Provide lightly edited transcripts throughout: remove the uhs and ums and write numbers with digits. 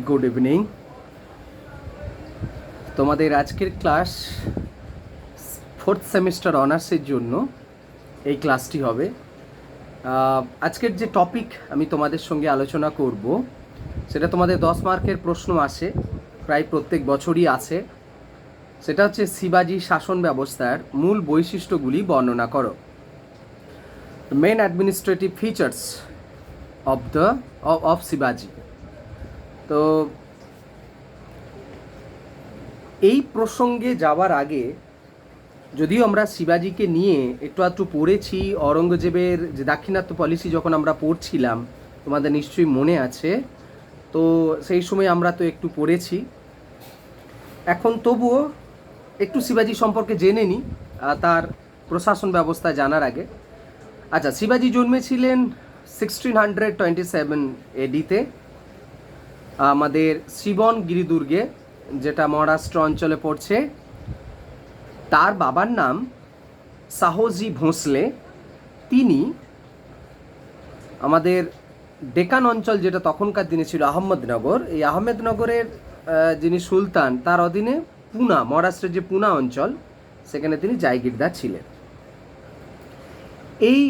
Good evening. তোমাদের আজকের class fourth semester অনার্সের জন্য এই ক্লাসটি হবে। আজকের যে টপিক আমি তোমাদের সঙ্গে আলোচনা করব সেটা তোমাদের 10 মার্কের প্রশ্ন আসে, প্রায় প্রত্যেক বছরই আছে। সেটা হচ্ছে শিবাজি শাসন ব্যবস্থার মূল বৈশিষ্ট্যগুলি বর্ণনা করো। মেন অ্যাডমিনিস্ট্রেটিভ ফিচার্স অফ শিবাজি। তো এই প্রসঙ্গে যাওয়ার আগে যদিও আমরা শিবাজিকে নিয়ে একটু আধটু পড়েছি, অরঙ্গজেবের যে দাক্ষিণাত্য পলিসি যখন আমরা পড়ছিলাম তোমাদের নিশ্চয়ই মনে আছে, তো সেই সময় আমরা তো একটু পড়েছি। এখন তবুও একটু শিবাজি সম্পর্কে জেনে নিই তার প্রশাসন ব্যবস্থা জানার আগে। আচ্ছা, শিবাজি জন্মেছিলেন 1627 এডিতে আমাদের শিবনগিরি দুর্গে, যেটা মহারাষ্ট্র অঞ্চলে পড়ছে। তার বাবার নাম সাহজি ভোঁসলে। তিনি আমাদের ডেকান অঞ্চল, যেটা তখনকার দিনে ছিল আহমেদনগর, এই আহমেদনগরের যিনি সুলতান তার অধীনে পুনা, মহারাষ্ট্রের যে পুনা অঞ্চল, সেখানে তিনি জায়গিরদার ছিলেন। এই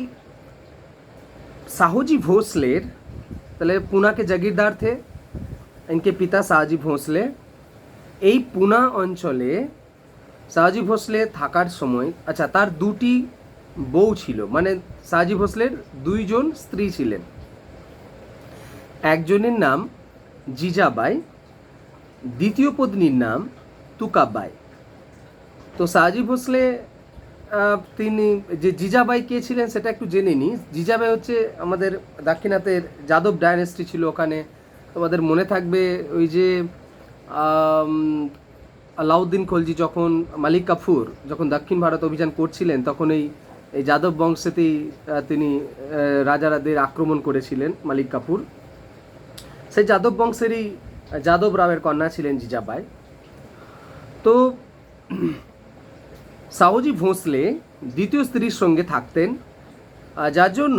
साहूजी भोसलेर, তাহলে পুনাকে জাগিরদার থে ইনকে পিতা সাহাজি ভোঁসলে। এই পুনা অঞ্চলে সাহাজি ভোসলে থাকার সময়, আচ্ছা, তার দুটি বউ ছিল, মানে সাহাজি ভোসলের দুইজন স্ত্রী ছিলেন। একজনের নাম জিজাবাই, দ্বিতীয় পত্নীর নাম তুকাবাই। তো সাহাজি ভোসলে তিনি যে জিজাবাই কে ছিলেন সেটা একটু জেনে নিই। জিজাবাই হচ্ছে আমাদের দাক্ষিণাত্যের যাদব ডায়নেস্টি ছিল ওখানে। তোমাদের মনে থাকবে ওই যে আলাউদ্দিন খলজি যখন মালিক কাফুর যখন দক্ষিণ ভারত অভিযান করছিলেন, তখন এই যাদব বংশেতেই তিনি রাজারাদের আক্রমণ করেছিলেন মালিক কাফুর। সেই যাদব বংশেরই যাদব রাওয়ের কন্যা ছিলেন জিজাবাই। তো সাহজি ভোঁসলে দ্বিতীয় স্ত্রীর সঙ্গে থাকতেন, যার জন্য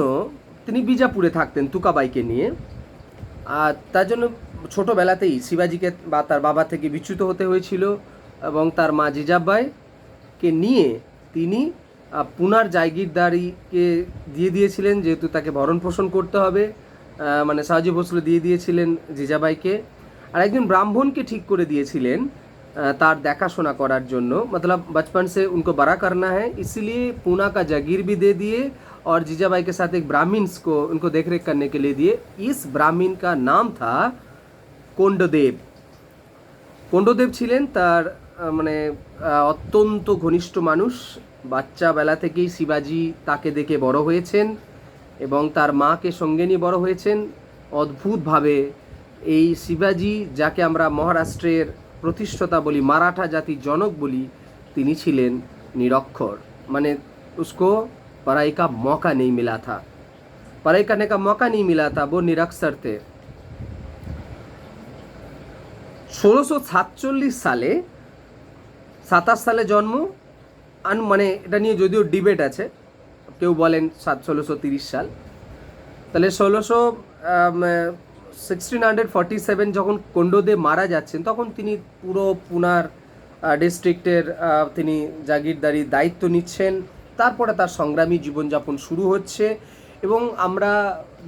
তিনি বিজাপুরে থাকতেন তুকাবাইকে নিয়ে। আর তার জন্য ছোটোবেলাতেই শিবাজিকে বা তার বাবা থেকে বিচ্যুত হতে হয়েছিল, এবং তার মা জিজাবাইকে নিয়ে তিনি পুনার জায়গিরদারিকে দিয়ে দিয়েছিলেন, যেহেতু তাকে ভরণ পোষণ করতে হবে। মানে সাহাজি ভোঁসলে দিয়ে দিয়েছিলেন জিজাবাইকে, আর একজন ব্রাহ্মণকে ঠিক করে দিয়েছিলেন तार देखाशोना करार जोन्नो, मतलब बचपन से उनको बड़ा करना है, इसलिए पूना का जागीर भी दे दिए और जीजाबाई के साथ एक ब्राह्मण्स को उनको देखरेख करने के लिए दिए। इस ब्राह्मण का नाम था कोंडदेव। कोंडदेव छिलेन तार माने अत्यंत घनिष्ठ मानुष। बाच्चा बेला থেকেই শিবাজি তাকে দেখে বড় হয়েছেন এবং তার মাকে সঙ্গে নিয়ে বড় হয়েছেন। অদ্ভুতভাবে এই শিবাজি, যাকে আমরা মহারাষ্ট্রের प्रतिष्ठता बोली, मराठा जाति जनक बोली, तिनी छिलेन निरक्षर, माने उसको पढ़ाई का मौका नहीं मिला था, पढ़ाई करने का मौका नहीं मिला था, वो निरक्षर थे। 1647 साले 27 साले जन्म, माने এটা নিয়ে যদিও ডিবেট আছে, কেউ বলেন 1630 সাল, তাহলে 1647 যখন কোন্ডদেব মারা যাচ্ছেন তখন তিনি পুরো পুনার ডিস্ট্রিক্টের তিনি জাগিরদারি দায়িত্ব নিচ্ছেন। তারপরে তার সংগ্রামী জীবনযাপন শুরু হচ্ছে, এবং আমরা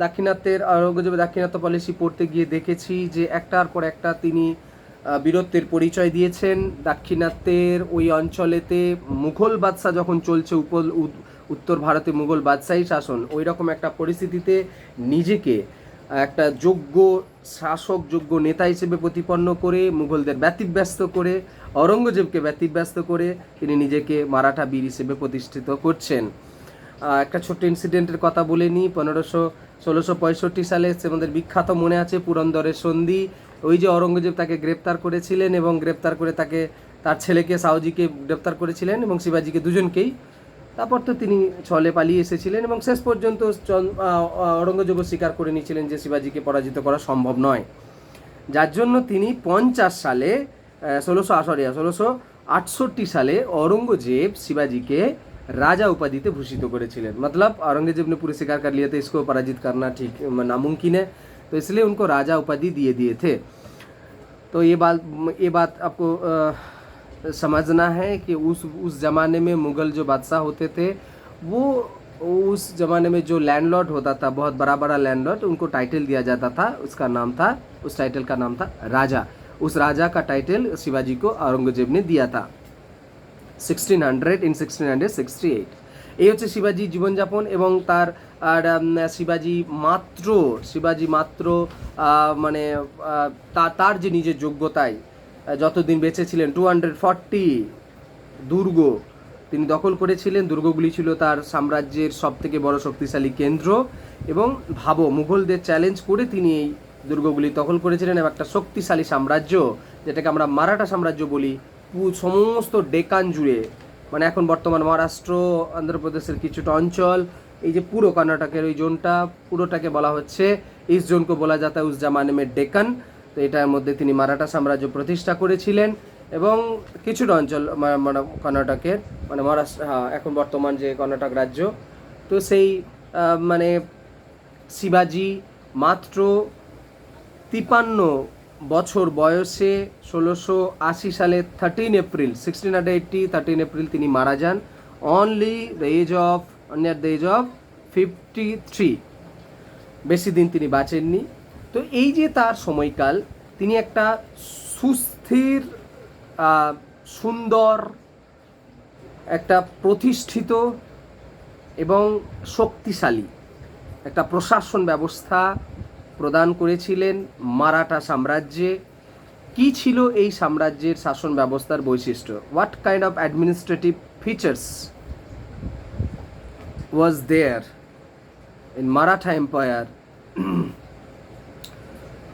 দাক্ষিণাত্যের অরঙ্গজেবের দাক্ষিণাত্য পলিসি পড়তে গিয়ে দেখেছি যে একটার পর একটা তিনি বীরত্বের পরিচয় দিয়েছেন। দাক্ষিণাত্যের ওই অঞ্চলেতে মুঘল বাদশাহ যখন চলছে, উত্তর ভারতে মুঘল বাদশাহী শাসন, ওই রকম একটা পরিস্থিতিতে নিজেকে একটা যোগ্য শাসক, যোগ্য নেতা হিসেবে প্রতিপন্ন করে, মুঘলদের ব্যতিব্যস্ত করে, অরঙ্গজেবকে ব্যতিব্যস্ত করে তিনি নিজেকে মারাঠা বীর হিসেবে প্রতিষ্ঠিত করছেন। একটা ছোট্ট ইনসিডেন্টের কথা বলে নিই। 1665 সালে আমাদের বিখ্যাত মনে আছে পুরন্দরের সন্ধি। ওই যে অরঙ্গজেব তাকে গ্রেপ্তার করেছিলেন এবং গ্রেপ্তার করে তাকে, তার ছেলেকে সাউজিকে গ্রেপ্তার করেছিলেন এবং শিবাজিকে, দুজনকেই। তারপর তো তিনি ছলে পালিয়ে এসেছিলেন এবং শেষ পর্যন্ত অরঙ্গজেব স্বীকার করে নিয়েছিলেন যে শিবাজিকে পরাজিত করা সম্ভব নয়, যার জন্য তিনি 50 সালে 1668 সালে औरंगजेब शिवाजी के राजा उपाधिते भूषित करेছিলেন। मतलब औरंगजेब ने पूरे स्वीकार कर लिया था इसको पराजित करना ठीक नामुमकिन है, तो इसलिए उनको राजा उपाधि दिए थे। तो ये बात आपको समझना है कि उस ज़माने में मुग़ल जो बादशाह होते थे वो उस ज़माने में जो लैंडलॉर्ड होता था, बहुत बड़ा बड़ा लैंडलॉर्ड, उनको टाइटल दिया जाता था, उसका नाम था, उस टाइटल का नाम था राजा। उस राजा का टाइटल शिवाजी को औरंगजेब ने दिया था 1668। এই হচ্ছে শিবাজি জীবনযাপন এবং তার শিবাজি মাত্র মানে তার যে নিজের যোগ্যতায় যতদিন বেঁচে ছিলেন 240 দুর্গ তিনি দখল করেছিলেন। দুর্গগুলি ছিল তার সাম্রাজ্যের সবথেকে বড় শক্তিশালী কেন্দ্র এবং ভাবো মুঘলদের চ্যালেঞ্জ করে তিনি এই দুর্গগুলি দখল করেছিলেন এবং একটা শক্তিশালী সাম্রাজ্য, যেটাকে আমরা মারাঠা সাম্রাজ্য বলি, সমস্ত ডেকান জুড়ে, মানে এখন বর্তমান মহারাষ্ট্র, অন্ধ্রপ্রদেশের কিছুটা অঞ্চল, এই যে পুরো কর্ণাটকের ওই জোনটা পুরোটাকে বলা হচ্ছে, ইস জোনকে বলা যাতা উস জামানে মে ডেকান। তো এটার মধ্যে তিনি মারাঠা সাম্রাজ্য প্রতিষ্ঠা করেছিলেন এবং কিছুটা অঞ্চল কর্ণাটকের, মানে মহারাষ্ট্র, এখন বর্তমান যে কর্ণাটক রাজ্য, তো সেই মানে শিবাজি মাত্র 53 বছর বয়সে 1680 সালে 13 এপ্রিল তিনি মারা যান। Only the age of 53। বেশি দিন তিনি বাঁচেননি। তো এই যে তার সময়কাল, তিনি একটা সুস্থির, সুন্দর, একটা প্রতিষ্ঠিত এবং শক্তিশালী একটা প্রশাসন ব্যবস্থা প্রদান করেছিলেন মারাঠা সাম্রাজ্যে। কি ছিল এই সাম্রাজ্যের শাসন ব্যবস্থার বৈশিষ্ট্য? What kind of administrative features was there in Maratha empire?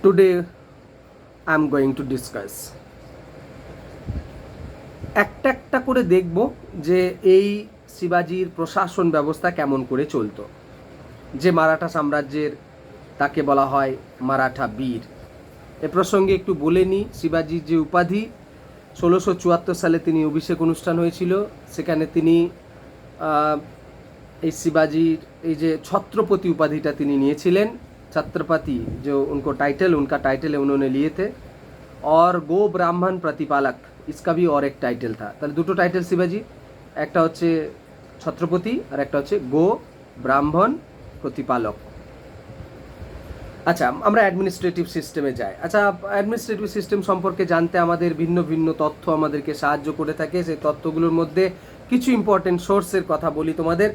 Today I am going to discuss. একটা একটা করে দেখব যে এই শিবাজির প্রশাসন ব্যবস্থা কেমন করে চলতো। যে মারাঠা সাম্রাজ্যের, তাকে বলা হয় মারাঠা বীর। এ প্রসঙ্গে একটু বলে নিই, শিবাজির যে উপাধি, 1674 সালে তিনি অভিষেক অনুষ্ঠান হয়েছিল, সেখানে তিনি এই শিবাজির এই যে ছত্রপতি উপাধিটা তিনি নিয়েছিলেন। छत्रपति जो उनका टाइटल है उन्होंने लिए थे। और गो ब्राह्मण प्रतिपालक, इसका भी और एक टाइटल था। তাহলে দুটো টাইটেল শিবাজি, একটা হচ্ছে ছত্রপতি আর একটা হচ্ছে গো ব্রাহ্মণ প্রতিপালক। আচ্ছা, আমরা অ্যাডমিনিস্ট্রেটিভ সিস্টেমে যাই। আচ্ছা, অ্যাডমিনিস্ট্রেটিভ সিস্টেম সম্পর্কে জানতে আমাদের ভিন্ন ভিন্ন তথ্য আমাদেরকে সাহায্য করে থাকে। সেই তথ্যগুলোর মধ্যে কিছু ইম্পর্টেন্ট সোর্সের কথা বলি তোমাদের।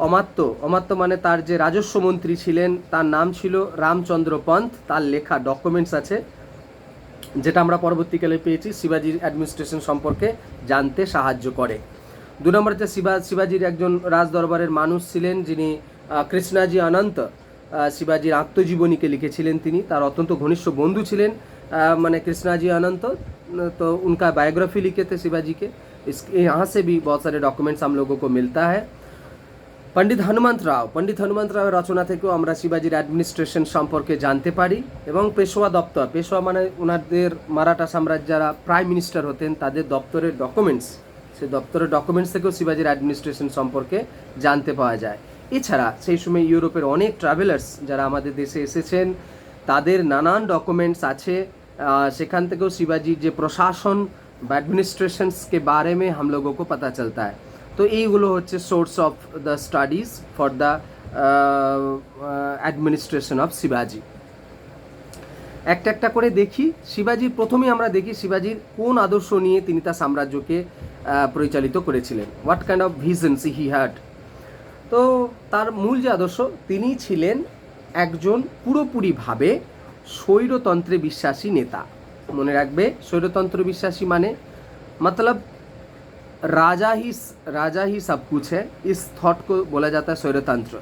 অমাত্য মানে তার যে রাজস্ব মন্ত্রী ছিলেন, তার নাম ছিল রামচন্দ্র পন্থ। তার লেখা ডকুমেন্টস আছে যেটা আমরা পরবর্তীকালে পেয়েছি, শিবাজির অ্যাডমিনিস্ট্রেশন সম্পর্কে জানতে সাহায্য করে। 2 নম্বর হচ্ছে শিবাজির একজন রাজদরবারের মানুষ ছিলেন যিনি কৃষ্ণাজি অনন্ত শিবাজির আত্মজীবনীকে লিখেছিলেন। তিনি তার অত্যন্ত ঘনিষ্ঠ বন্ধু ছিলেন, মানে कृष्णाजी अनंत। तो उनका बायोग्राफी लिखे थे शिवाजी के। यहाँ से भी बहुत सारे डॉक्यूमेंट्स हम लोगों को मिलता है। पंडित हनुमंत राव रचना থেকেও আমরা শিবাজির অ্যাডমিনিস্ট্রেশন সম্পর্কে জানতে পারি। এবং পেশোয়া দপ্তর, পেশোয়া মানে ওনাদের মারাঠা সাম্রাজ্য যারা প্রাইম মিনিস্টার হতেন তাদের দপ্তরের ডকুমেন্টস, সেই দপ্তরের ডকুমেন্টস থেকেও শিবাজির অ্যাডমিনিস্ট্রেশন সম্পর্কে জানতে পাওয়া যায়। এছাড়া সেই সময় ইউরোপের অনেক ট্রাভেলার্স যারা আমাদের দেশে এসেছেন তাদের নানান ডকুমেন্টস আছে, সেখান থেকেও শিবাজির যে প্রশাসন বা অ্যাডমিনিস্ট্রেশনস के बारे में हम लोगों को पता चलता है। তো এইগুলো হচ্ছে source of the studies for the administration of শিবাজি। একটা একটা করে দেখি। শিবাজির প্রথমেই আমরা দেখি শিবাজির কোন আদর্শ নিয়ে তিনি তার সাম্রাজ্যকে পরিচালিত করেছিলেন, what kind of visions he had. তো তার মূল যে আদর্শ, তিনি ছিলেন একজন পুরোপুরিভাবে স্বৈরতন্ত্রে বিশ্বাসী নেতা। মনে রাখবে, স্বৈরতন্ত্র বিশ্বাসী মানে मतलब राजा ही सब कुछ है, इस थॉट को बोला जाता है स्वैरतंत्र।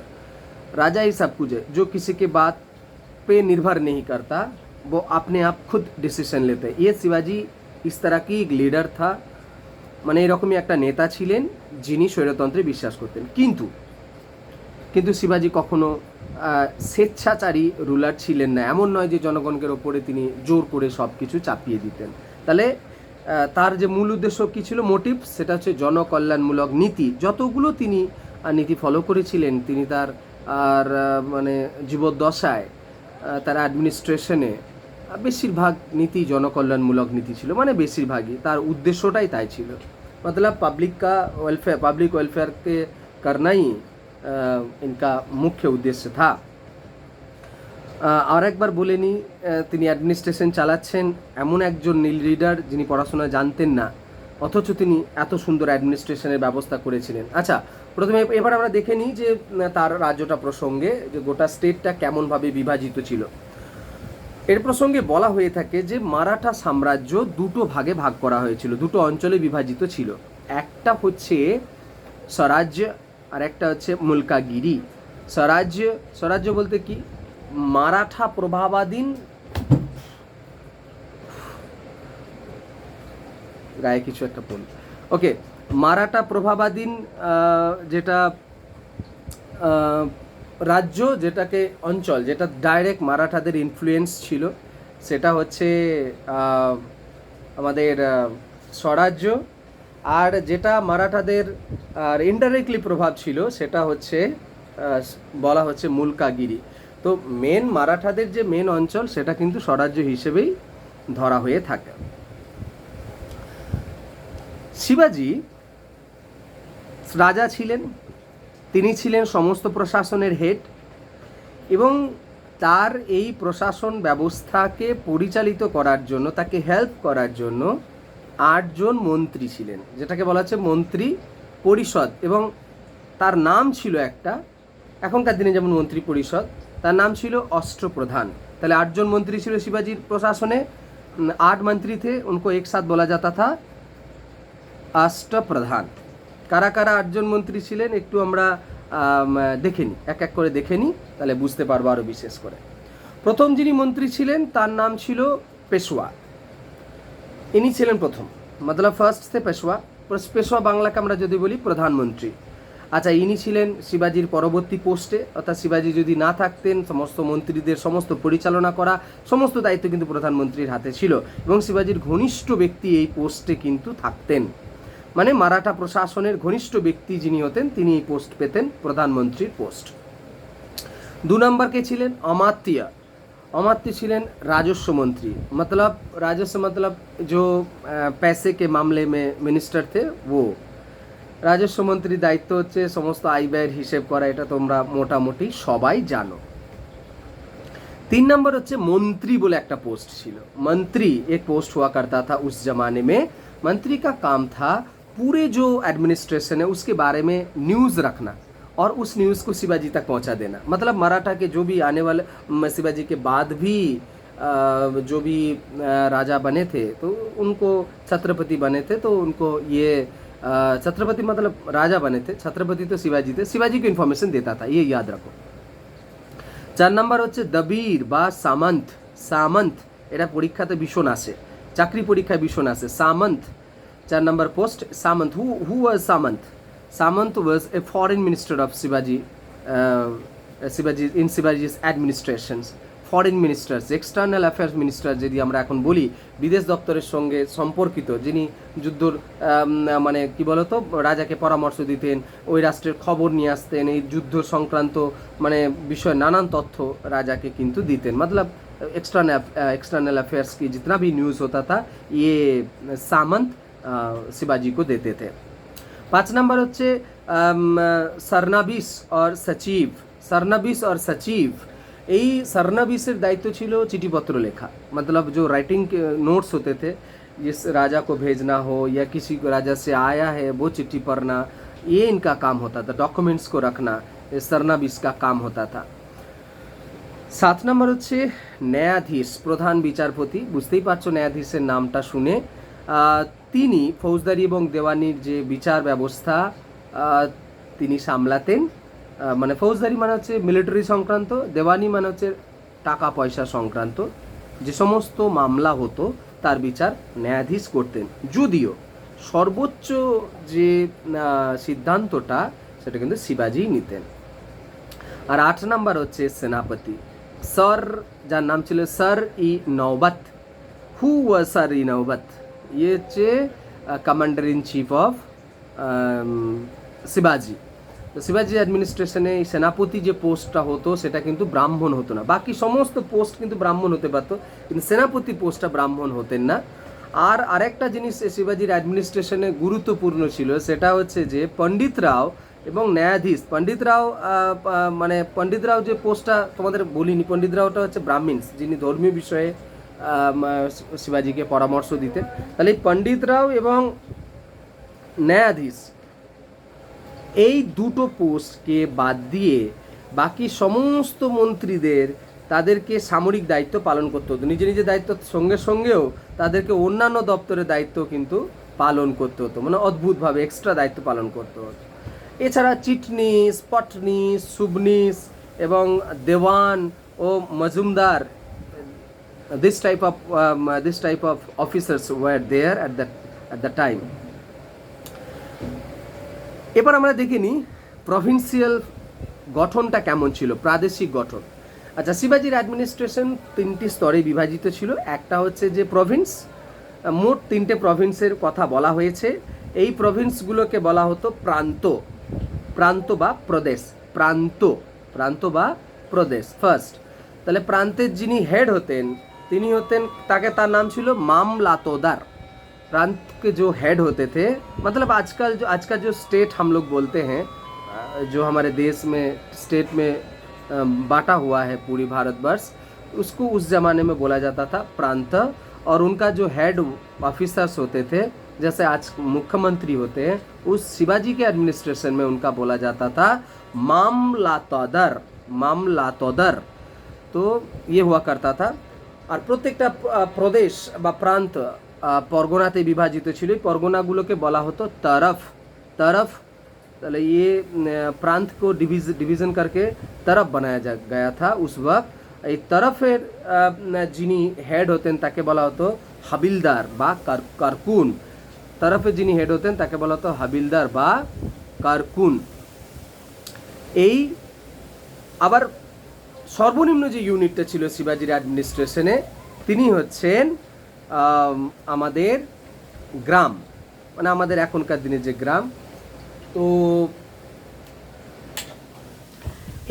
राजा ही सब कुछ है, जो किसी के बात पे निर्भर नहीं करता, वो अपने आप खुद डिसीजन लेते हैं। ये शिवाजी इस तरह की एक लीडर था, মানে এরকমই একটা নেতা ছিলেন যিনি স্বৈরতন্ত্রে বিশ্বাস করতেন। কিন্তু শিবাজি কখনো স্বেচ্ছাচারী রুলার ছিলেন না। এমন নয় যে জনগণের ওপরে তিনি জোর করে সব কিছু চাপিয়ে দিতেন। তাহলে তার যে মূল উদ্দেশ্য কী ছিল, মোটিভ, সেটা হচ্ছে জনকল্যাণমূলক নীতি। যতগুলো তিনি নীতি ফলো করেছিলেন তিনি তার মানে জীবদ্দশায়, তার অ্যাডমিনিস্ট্রেশনে বেশিরভাগ নীতি জনকল্যাণমূলক নীতি ছিল, মানে বেশিরভাগই, তার উদ্দেশ্যটাই তাই ছিল। मतलब पब्लिक वेलफेयर के करना ही इनका मुख्य उद्देश्य था। আর একবার বলে নিই, তিনি অ্যাডমিনিস্ট্রেশন চালাচ্ছেন এমন একজন নীল লিডার যিনি পড়াশোনা জানতেন না, অথচ তিনি এত সুন্দর অ্যাডমিনিস্ট্রেশনের ব্যবস্থা করেছিলেন। আচ্ছা, প্রথমে এবার আমরা দেখে নিই যে তার রাজ্যটা প্রসঙ্গে, যে গোটা স্টেটটা কেমনভাবে বিভাজিত ছিল। এর প্রসঙ্গে বলা হয়ে থাকে যে মারাঠা সাম্রাজ্য দুটো ভাগে ভাগ করা হয়েছিল, দুটো অঞ্চলে বিভাজিত ছিল। একটা হচ্ছে স্বরাজ্য আর একটা হচ্ছে মুলকাগিরি। স্বরাজ্য বলতে কি, মারাঠা প্রভাবাধীন, গায়ে কিছু একটা বল, ওকে, মারাঠা প্রভাবাধীন যেটা রাজ্য, যেটাকে অঞ্চল, যেটা ডাইরেক্ট মারাঠাদের ইনফ্লুয়েন্স ছিল, সেটা হচ্ছে আমাদের স্বরাজ্য। আর যেটা মারাঠাদের আর ইনডাইরেক্টলি প্রভাব ছিল, সেটা হচ্ছে বলা হচ্ছে মুলকাগিরি। তো মেন মারাঠাদের যে মেন অঞ্চল, সেটা কিন্তু স্বরাজ্য হিসেবেই ধরা হয়ে থাকে। শিবাজি রাজা ছিলেন, তিনি ছিলেন সমস্ত প্রশাসনের হেড, এবং তার এই প্রশাসন ব্যবস্থাকে পরিচালিত করার জন্য, তাকে হেল্প করার জন্য 8 জন মন্ত্রী ছিলেন, যেটাকে বলা হচ্ছে মন্ত্রী পরিষদ। এবং তার নাম ছিল একটা, এখনকার দিনে যেমন মন্ত্রী পরিষদ, তার নাম ছিল অষ্টপ্রধান। তাহলে 8 জন মন্ত্রী ছিল শিবাজির প্রশাসনে, 8 मंत्री थे, उनको एक साथ बोला जाता था অষ্টপ্রধান। কারা কারা 8 জন মন্ত্রী ছিলেন একটু আমরা দেখে নিই, এক এক করে দেখে নিই, তাহলে বুঝতে পারবো আরও বিশেষ করে। প্রথম যিনি মন্ত্রী ছিলেন তার নাম ছিল পেশোয়া। ইনি ছিলেন প্রথম, মতলব ফার্স্ট থে পেশোয়া। পেশোয়া বাংলাকে আমরা যদি বলি প্রধানমন্ত্রী। আচ্ছা, ইনি ছিলেন শিবাজির পরবর্তী পোস্টে, অর্থাৎ শিবাজি যদি না থাকতেন, সমস্ত মন্ত্রীদের সমস্ত পরিচালনা করা, সমস্ত দায়িত্ব কিন্তু প্রধানমন্ত্রীর হাতে ছিল, এবং শিবাজির ঘনিষ্ঠ ব্যক্তি এই পোস্টে কিন্তু থাকতেন। মানে মারাঠা প্রশাসনের ঘনিষ্ঠ ব্যক্তি যিনি হতেন, তিনি এই পোস্ট পেতেন, প্রধানমন্ত্রীর পোস্ট। 2 নম্বর কে ছিলেন अमात्य। अमात्य ছিলেন राजस्व मंत्री, मतलब राजस्व मतलब जो पैसे के मामले में मिनिस्टर थे वो। রাজস্ব মন্ত্রীর দায়িত্ব হচ্ছে সমস্ত আয় ব্যয়ের হিসেব করা, এটা তোমরা মোটামুটি সবাই জানো। 3 नंबर হচ্ছে मंत्री बोले একটা पोस्ट ছিল। मंत्री एक पोस्ट हुआ करता था उस जमाने में। मंत्री का काम था पूरे जो एडमिनिस्ट्रेशन है उसके बारे में न्यूज़ रखना और उस न्यूज़ को शिवाजी तक पहुंचा देना। मतलब मराठा के जो भी आने वाले, शिवाजी के बाद भी जो भी राजा बने थे, तो उनको छत्रपति बने थे, तो उनको ये छत्रपति मतलब राजा बने थे, छत्रपति तो शिवाजी थे, शिवाजी को इन्फॉर्मेशन देता था, ये याद रखो। 4 नंबर হচ্ছে দবির বা সামন্ত। সামন্ত এটা পরীক্ষাতে ভীষণ আসে, চাকরি পরীক্ষায় ভীষণ আসে। সামন্ত 4 number post Samanta. Who was Samanta? Samanta was A foreign minister of শিবাজি, শিবাজিস administrations. Foreign ministers, external affairs minister যদি আমরা এখন বলি, বিদেশ দপ্তরের সঙ্গে সম্পর্কিত, যিনি যুদ্ধর মানে কি বলতো, রাজাকে পরামর্শ দিতেন, ওই রাষ্ট্রের খবর নিয়ে আসতেন, এই যুদ্ধ সংক্রান্ত মানে বিষয়ে নানান তথ্য রাজাকে কিন্তু দিতেন। मतलब एक्सटर्नल अफेयर्स की जितना भी न्यूज़ होता था, ये सामंत शिवाजी को देते थे। 5 नंबर হচ্ছে सरनाबिस और सचिव। सरनाबिस और सचिव, এই सरनाबिसের दायित्व ছিল चिट्ठीपत्र लेखा, मतलब जो राइटिंग के नोट्स होते थे, जिस राजा को भेजना हो या किसी को राजा से आया है वो चिट्ठी पढ़ना, ये इनका काम होता था। डॉक्यूमेंट्स को रखना ये सरनाबिस का काम होता था। 7 नंबर হচ্ছে ন্যায়াধীশ, প্রধান বিচারপতি। বুঝতেই পারছো ন্যায়াধীশের নামটা শুনে। তিনি ফৌজদারি এবং দেওয়ানির যে বিচার ব্যবস্থা তিনি সামলাতেন। মানে ফৌজদারি মানে হচ্ছে মিলিটারি সংক্রান্ত, দেওয়ানি মানে হচ্ছে টাকা পয়সা সংক্রান্ত যে সমস্ত মামলা হতো তার বিচার ন্যায়াধীশ করতেন। যদিও সর্বোচ্চ যে সিদ্ধান্তটা সেটা কিন্তু শিবাজি নিতেন। আর 8 নাম্বার হচ্ছে সেনাপতি, স্যার, যার নাম ছিল স্যার ই নওবত। হু ওয়াজ স্যার ই নওবত? ইয়ে হচ্ছে কমান্ডার ইন চিফ অফ শিবাজি। তো শিবাজি অ্যাডমিনিস্ট্রেশনে এই সেনাপতি যে পোস্টটা হতো সেটা কিন্তু ব্রাহ্মণ হতো না, বাকি সমস্ত পোস্ট কিন্তু ব্রাহ্মণ হতে পারতো, কিন্তু সেনাপতি পোস্টটা ব্রাহ্মণ হতেন না। আর আরেকটা জিনিস শিবাজির অ্যাডমিনিস্ট্রেশনে গুরুত্বপূর্ণ ছিল, সেটা হচ্ছে যে পণ্ডিত রাও এবং ন্যায়াধীশ। পণ্ডিত রাও মানে পণ্ডিত রাও যে পোস্টটা তোমাদের বলিনি, পণ্ডিত রাওটা হচ্ছে ব্রাহ্মিনস, যিনি ধর্মীয় বিষয়ে শিবাজিকে পরামর্শ দিতেন। তাহলে এই পণ্ডিত রাও এবং ন্যায়াধীশ এই দুটো পোস্টকে বাদ দিয়ে বাকি সমস্ত মন্ত্রীদের তাদেরকে সামরিক দায়িত্ব পালন করতে হতো, নিজে নিজে দায়িত্ব সঙ্গে সঙ্গেও তাদেরকে অন্যান্য দপ্তরের দায়িত্ব কিন্তু পালন করতে হতো, মানে অদ্ভুতভাবে এক্সট্রা দায়িত্ব পালন করতে হতো। এছাড়া চিটনিস, পটনিস, সুবনিস এবং দেওয়ান ও Majumdar, this type of officers were there at the time. এবার আমরা দেখে নিই প্রভিন্সিয়াল গঠনটা কেমন ছিল, প্রাদেশিক গঠন। আচ্ছা, শিবাজির অ্যাডমিনিস্ট্রেশন 3টি স্তরে বিভাজিত ছিল। একটা হচ্ছে যে প্রভিন্স, মোট 3টে প্রভিন্সের কথা বলা হয়েছে। এই প্রভিন্সগুলোকে বলা হতো প্রান্ত, প্রান্ত বা প্রদেশ, প্রান্ত, প্রান্ত বা প্রদেশ। ফার্স্ট, তাহলে প্রান্তের যিনি হেড হতেন তিনি হতেন, তার नाम ছিল मामलातोदार। प्रांत के जो हेड होते थे, मतलब आज का जो स्टेट हम लोग बोलते हैं, जो हमारे देश में स्टेट में बांटा हुआ है पूरी भारतवर्ष, उसको उस ज़माने में बोला जाता था प्रांत। और उनका जो हेड ऑफिसर्स होते थे, जैसे आज मुख्यमंत्री होते हैं, उस शिवाजी के एडमिनिस्ट्रेशन में उनका बोला जाता था मामलातोदर, मामलातोदर। तो ये हुआ करता था। আর প্রত্যেকটা প্রদেশ বা প্রান্ত পরগনাতে বিভাজিত ছিল। এই পরগনাগুলোকে বলা হতো तरफ, तरफ। তাহলে ये प्रांत को डिवीज़न करके तरफ बनाया गया था उस वक्त। এই तरफের যিনি হেড হতেন তাকে বলা হতো হাবিলদার বা কারকুন। तरफের যিনি হেড হতেন তাকে বলা হতো হাবিলদার বা কারকুন। এই আবার সর্বনিম্ন যে ইউনিটটা ছিল শিবাজির অ্যাডমিনিস্ট্রেশনে, তিনি হচ্ছেন আমাদের গ্রাম, মানে আমাদের এখনকার দিনের যে গ্রাম। তো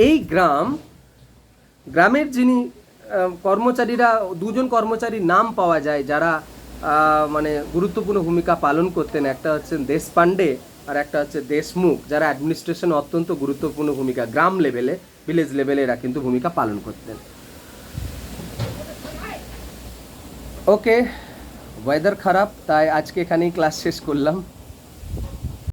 এই গ্রামের যিনি কর্মচারীরা, দুজন কর্মচারীর নাম পাওয়া যায় যারা মানে গুরুত্বপূর্ণ ভূমিকা পালন করতেন। একটা হচ্ছেন দেশপান্ডে আর একটা হচ্ছে দেশমুখ, যারা অ্যাডমিনিস্ট্রেশনে অত্যন্ত গুরুত্বপূর্ণ ভূমিকা, গ্রাম লেভেলে, ভিলেজ লেভেলে এরা কিন্তু ভূমিকা পালন করতেন। ওকে, ওয়েদার খারাপ, তাই আজকে এখানেই ক্লাস শেষ করলাম।